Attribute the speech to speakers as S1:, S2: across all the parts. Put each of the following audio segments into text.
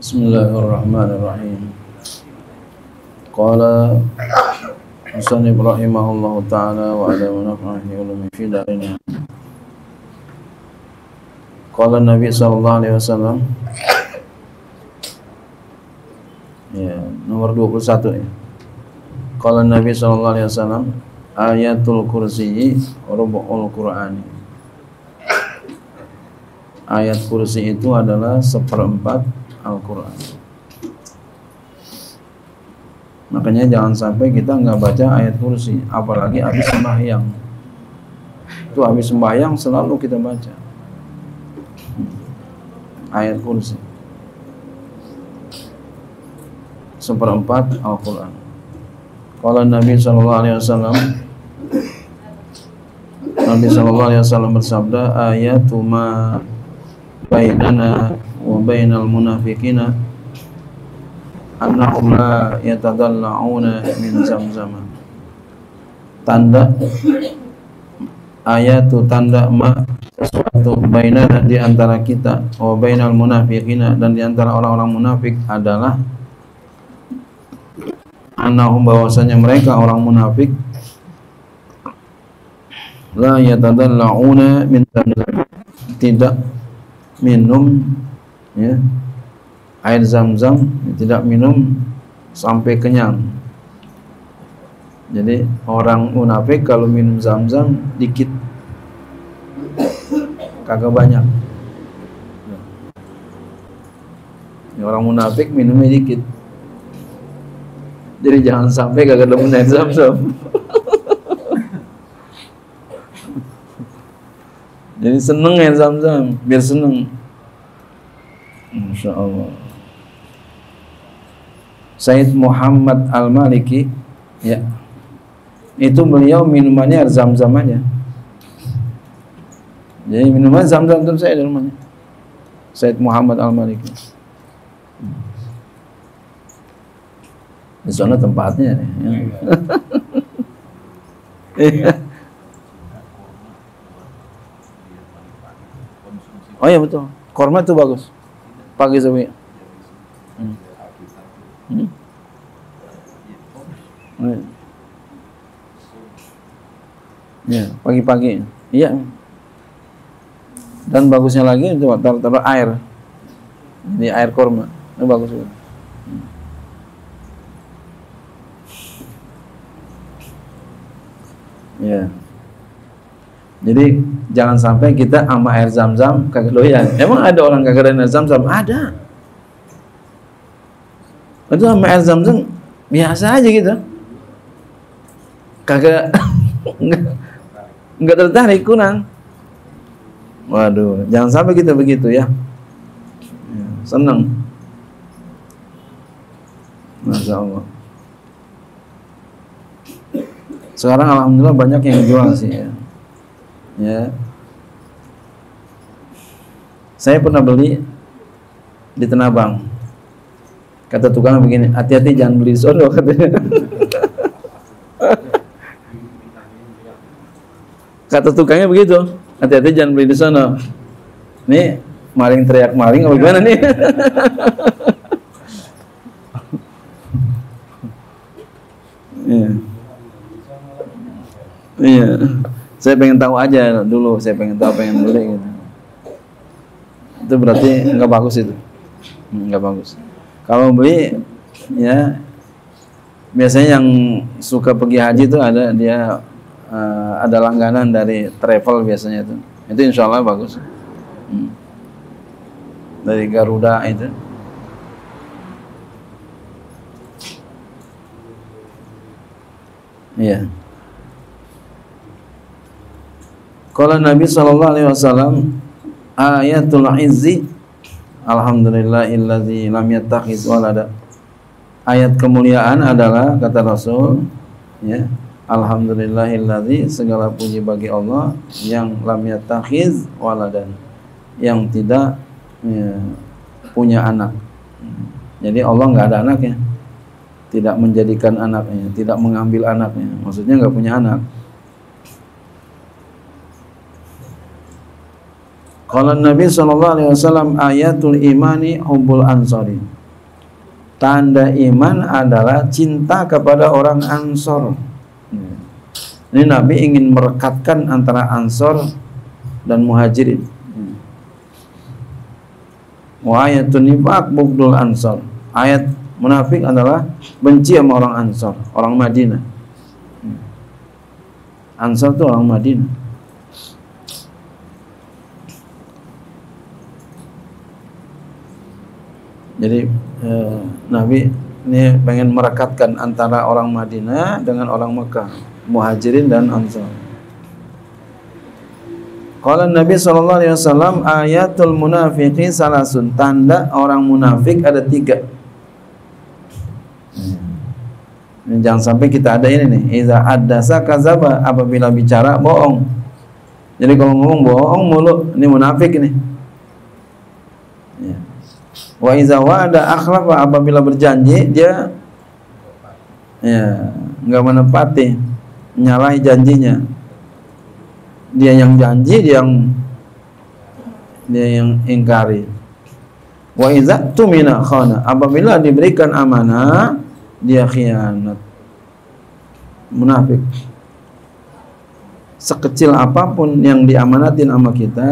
S1: Bismillahirrahmanirrahim. Qala musannif rahimahullahu ta'ala wa ala naf'ihi ulumi fi darin. Qala Nabi sallallahu alaihi wasallam, ya, nomor 21 ya. Qala Nabi sallallahu alaihi wasallam, ayatul kursi rubu'ul Qur'ani. Ayat kursi itu adalah seperempat Al-Quran. Makanya jangan sampai kita nggak baca ayat kursi, apalagi habis sembahyang. Itu habis sembahyang selalu kita baca ayat kursi, seperempat Al-Quran. Kalau Nabi sallallahu alaihi wasallam, Nabi sallallahu alaihi wasallam bersabda, ayatu ma bainana wa bainal munafiqina annahum la yatadalla'una min zamzam. Tanda ayatu, tanda ma, sesuatu bainana, di antara kita, wa bainal munafiqina, dan di antara orang-orang munafik adalah annahum, bahwasanya mereka orang munafik, la yatadalla'una min zamzam, tidak minum ya air zam-zam, tidak minum sampai kenyang. Jadi orang munafik kalau minum zam-zam dikit, kagak banyak. Ya, orang munafik minumnya dikit. Jadi jangan sampai kagak demen air zam-zam. Jadi seneng ya zam-zam, biar seneng. Masya Allah. Said Muhammad Al-Maliki, ya, itu beliau minumannya air zam-zam aja. Jadi minuman zam-zam itu saya di rumahnya. Said Muhammad Al-Maliki. Di sana tempatnya. Ya. Oh ya betul, korma itu bagus pagi sampai. Ya, pagi-pagi. Iya. Dan bagusnya lagi itu taruh air. Ini air korma. Itu bagus juga. Ya. Jadi jangan sampai kita sama air zam-zam kagak doyan. Emang ada orang kagak doyan air zam-zam? Ada. Itu sama air zam-zam biasa aja gitu. Kagak enggak tertarik, kurang. Waduh, jangan sampai kita begitu ya. Senang. Masya Allah. Sekarang alhamdulillah banyak yang jual sih ya. Ya, saya pernah beli di Tanah Abang. Kata tukang begini, hati-hati jangan beli di sono, katanya. Kata tukangnya begitu, hati-hati jangan beli di sono. Nih maling teriak maling apa gimana nih? Iya. Iya. Saya pengen tahu aja dulu, saya pengen tahu, pengen beli gitu. Itu berarti nggak bagus itu, nggak bagus. Kalau beli, ya biasanya yang suka pergi haji itu ada dia ada langganan dari travel biasanya itu insya Allah bagus. Dari Garuda itu. Iya. Qala Nabi sallallahu alaihi wasallam, ayatul izzi alhamdulillahilladzi lam yattakhiz walada. Ayat kemuliaan adalah, kata Rasul, ya, alhamdulillahilladzi, segala puji bagi Allah yang lam yattakhiz waladan, yang tidak ya, punya anak. Jadi Allah nggak ada anaknya, tidak menjadikan anaknya, tidak mengambil anaknya, maksudnya nggak punya anak. Qala Nabi sallallahu alaihi wasallam, ayatul imani hubbul ansari. Tanda iman adalah cinta kepada orang Ansor. Ini Nabi ingin merekatkan antara Ansor dan Muhajirin. Wa ayatun nifaq bughdul Ansor. Ayat munafik adalah benci sama orang Ansor, orang Madinah. Ansor itu orang Madinah. Jadi Nabi ini pengen merekatkan antara orang Madinah dengan orang Mekah, Muhajirin dan Ansar. Qala Nabi sallallahu alaihi wasallam, ayatul munafiqi salasun. Tanda orang munafik ada 3. Ini jangan sampai kita ada ini nih, iza haddasa kadzaba, apabila bicara bohong. Jadi kalau ngomong bohong mulu, ini munafik ini. Ya. Wa iza wa'ada akhlafa, apabila berjanji dia ya enggak menepati, menyalahi janjinya. Dia yang janji, dia yang ingkari. Wa iza tumina khana, apabila diberikan amanah dia khianat. Munafik. Sekecil apapun yang diamanatin sama kita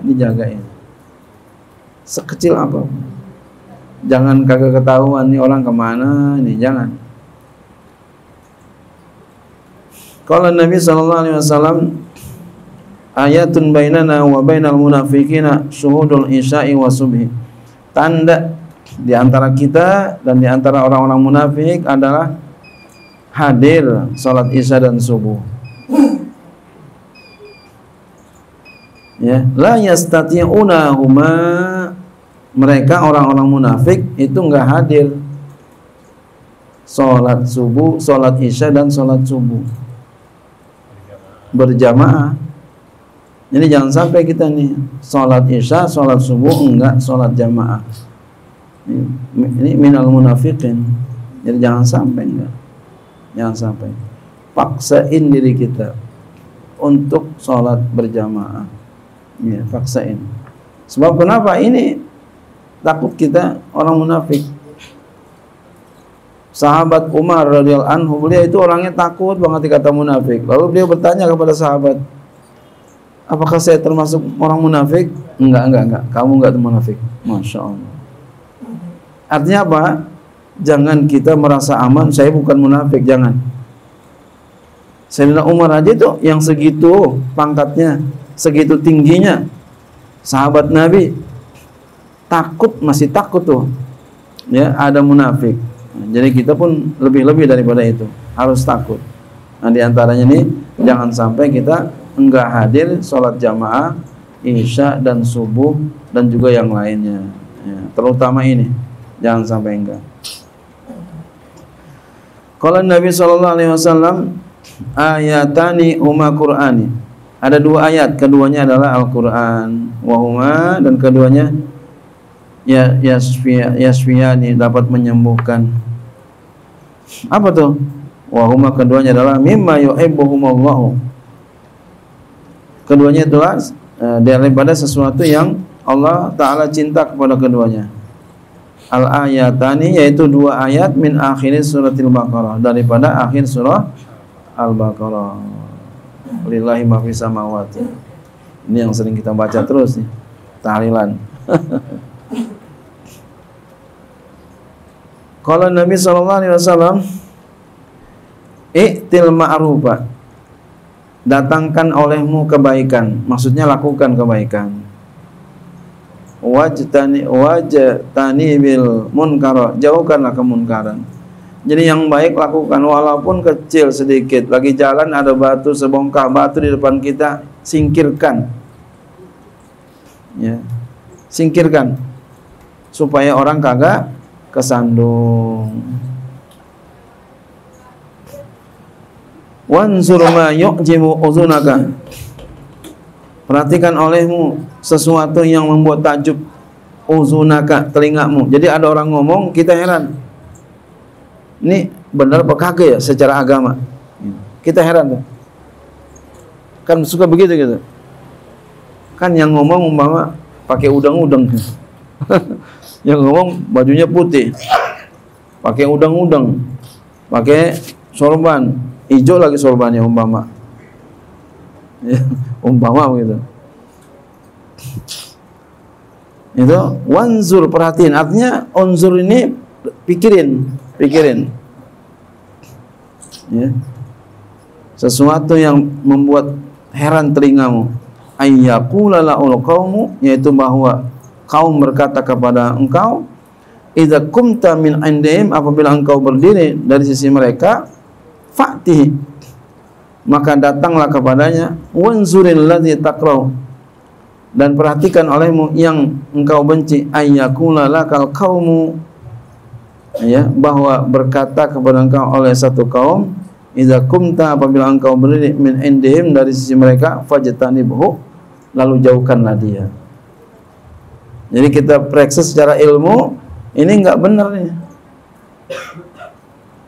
S1: dijagain. Sekecil apapun. Jangan kagak ketahuan nih orang kemana, ini jangan. Kalau Nabi sallallahu alaihi wasallam, ayatun bainana wa bainal munafiqina syuhudul isya'i wa subhi. Tanda di antara kita dan di antara orang-orang munafik adalah hadir salat isya dan subuh. Ya, la yastati'una huma, mereka orang-orang munafik itu enggak hadir salat subuh, salat isya dan salat subuh berjamaah. Jadi jangan sampai kita nih salat isya, salat subuh enggak salat jamaah. Ini minal munafiqin. Jadi jangan sampai enggak. Jangan sampai. Paksain diri kita untuk salat berjamaah. Ya, paksain. Sebab kenapa? Ini takut kita orang munafik. Sahabat Umar radhiyallahu anhu, beliau itu orangnya takut banget dikata munafik. Lalu beliau bertanya kepada sahabat, apakah saya termasuk orang munafik? Enggak. Kamu enggak munafik. Masya Allah. Artinya apa? Jangan kita merasa aman, saya bukan munafik, jangan. Sayyidina Umar aja itu yang segitu pangkatnya, segitu tingginya, sahabat Nabi, takut, masih takut tuh. Ya, ada munafik. Nah, jadi kita pun lebih-lebih daripada itu, harus takut. Nah, di antaranya nih, jangan sampai kita enggak hadir sholat jamaah, isya dan subuh dan juga yang lainnya. Ya, terutama ini, jangan sampai enggak. Kalau Nabi sallallahu alaihi wasallam, ayatani huma Qur'ani. Ada 2 ayat, keduanya adalah Al-Qur'an. Wa huma, dan keduanya ya yasfiyani, dapat menyembuhkan. Apa tuh? Wa huma, keduanya adalah mimma yuhibbuhumullahu. Keduanya itulah daripada sesuatu yang Allah Ta'ala cinta kepada keduanya. Al-ayatani, yaitu 2 ayat min akhir suratil Baqarah, daripada akhir surah Al-Baqarah. Lillahi ma fis samawati. Ini yang sering kita baca terus nih, tahlilan. Kalau Nabi sallallahu alaihi wasallam, i'til ma'rufa, datangkan olehmu kebaikan, maksudnya lakukan kebaikan. Wajtani bil munkar, jauhkanlah kemunkaran. Jadi yang baik lakukan, walaupun kecil sedikit. Lagi jalan ada batu, sebongkah batu di depan kita, singkirkan. Ya, singkirkan supaya orang kagak kesandung. Wansur ma yu'jimu uzunaka, perhatikan olehmu sesuatu yang membuat takjub uzunaka, telingamu. Jadi ada orang ngomong, kita heran, ini benar apa kagak ya secara agama. Kita heran tuh. Kan suka begitu gitu. Kan yang ngomong umpama pakai udang-udang. Yang ngomong bajunya putih. pakai udang-udang, pakai sorban, hijau lagi sorbannya umpama. Ya, umpama begitu. Itu wanzur, perhatiin. Artinya unzur ini pikirin. Ya. Sesuatu yang membuat heran telingamu. Ayyaqula la'ul qaumu, yaitu bahwa kaum berkata kepada engkau, idza kumta min indihim, apabila engkau berdiri dari sisi mereka, fa'tihi, maka datanglah kepadanya, wanzuril ladzi takrahu, dan perhatikan olehmu yang engkau benci, ayyakula lakal qaumu, ya, bahwa berkata kepada engkau oleh satu kaum, idza kumta, apabila engkau berdiri min indihim, dari sisi mereka, fajtanibhu, lalu jauhkanlah dia. Jadi kita periksa secara ilmu, ini enggak benar nih.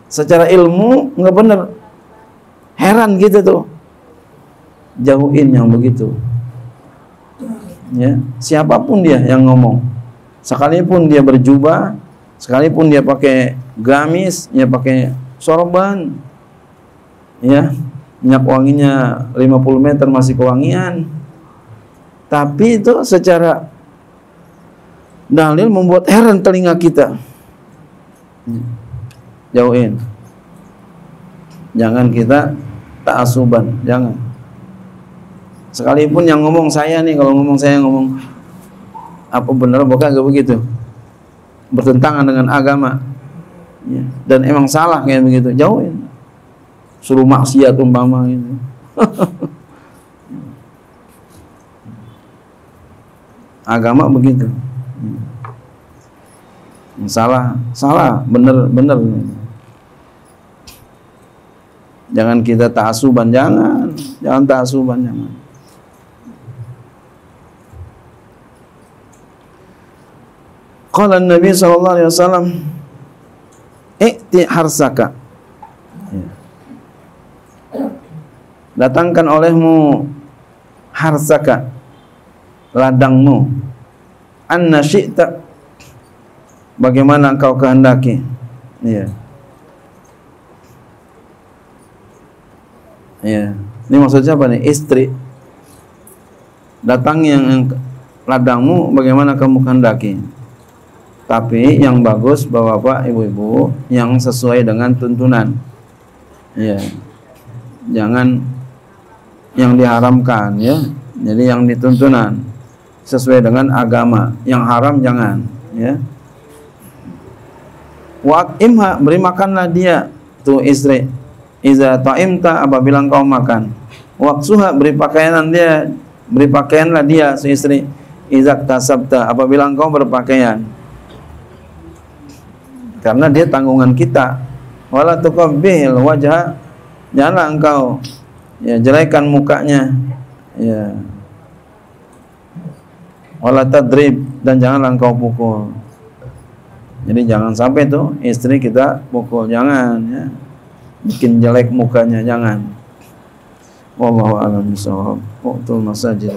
S1: Secara ilmu enggak benar. Heran gitu tuh. Jauhin yang begitu. Ya, siapapun dia yang ngomong, sekalipun dia berjubah, sekalipun dia pakai gamis, ya pakai sorban, ya, minyak wanginya 50 meter masih kewangian, tapi itu secara dalil membuat heran telinga kita. Jauhin. Jangan kita ta'asuban, jangan. Sekalipun yang ngomong saya nih, kalau ngomong saya ngomong apa benar bukan enggak begitu, bertentangan dengan agama, ya, dan emang salah kayak begitu, jauhin. Suruh maksiat umpama gitu. Agama begitu. Salah, benar. Jangan kita ta'asuban, jangan ta'asuban, jangan. Qala Nabi sallallahu alaihi wasallam, "I'ti harsaka." Datangkan olehmu harsaka, ladangmu, anna syi'ta, bagaimana engkau kehendaki. Iya. Iya. Ini maksudnya apa nih? Istri. Datang yang ladangmu bagaimana kamu kehendaki. Tapi yang bagus Bapak-bapak, Ibu-ibu, yang sesuai dengan tuntunan. Ya. Jangan yang diharamkan, ya. Jadi yang dituntunan sesuai dengan agama. Yang haram jangan, ya. Wa'imha, beri makanlah dia, tuh istri. Iza ta'imta, apabila engkau makan. Waqsuha, beri pakaianlah dia, si istri. Iza tasabta, apabila engkau berpakaian. Karena dia tanggungan kita. Wala tuqabbil wajha, janganlah engkau, ya, jelaikan mukanya, ya. Wala tadrib, dan janganlah engkau pukul. Jadi jangan sampai tuh istri kita pukul, jangan, ya. Bikin jelek mukanya, jangan. Wallahu a'lam bishawab. Waqtul masajid.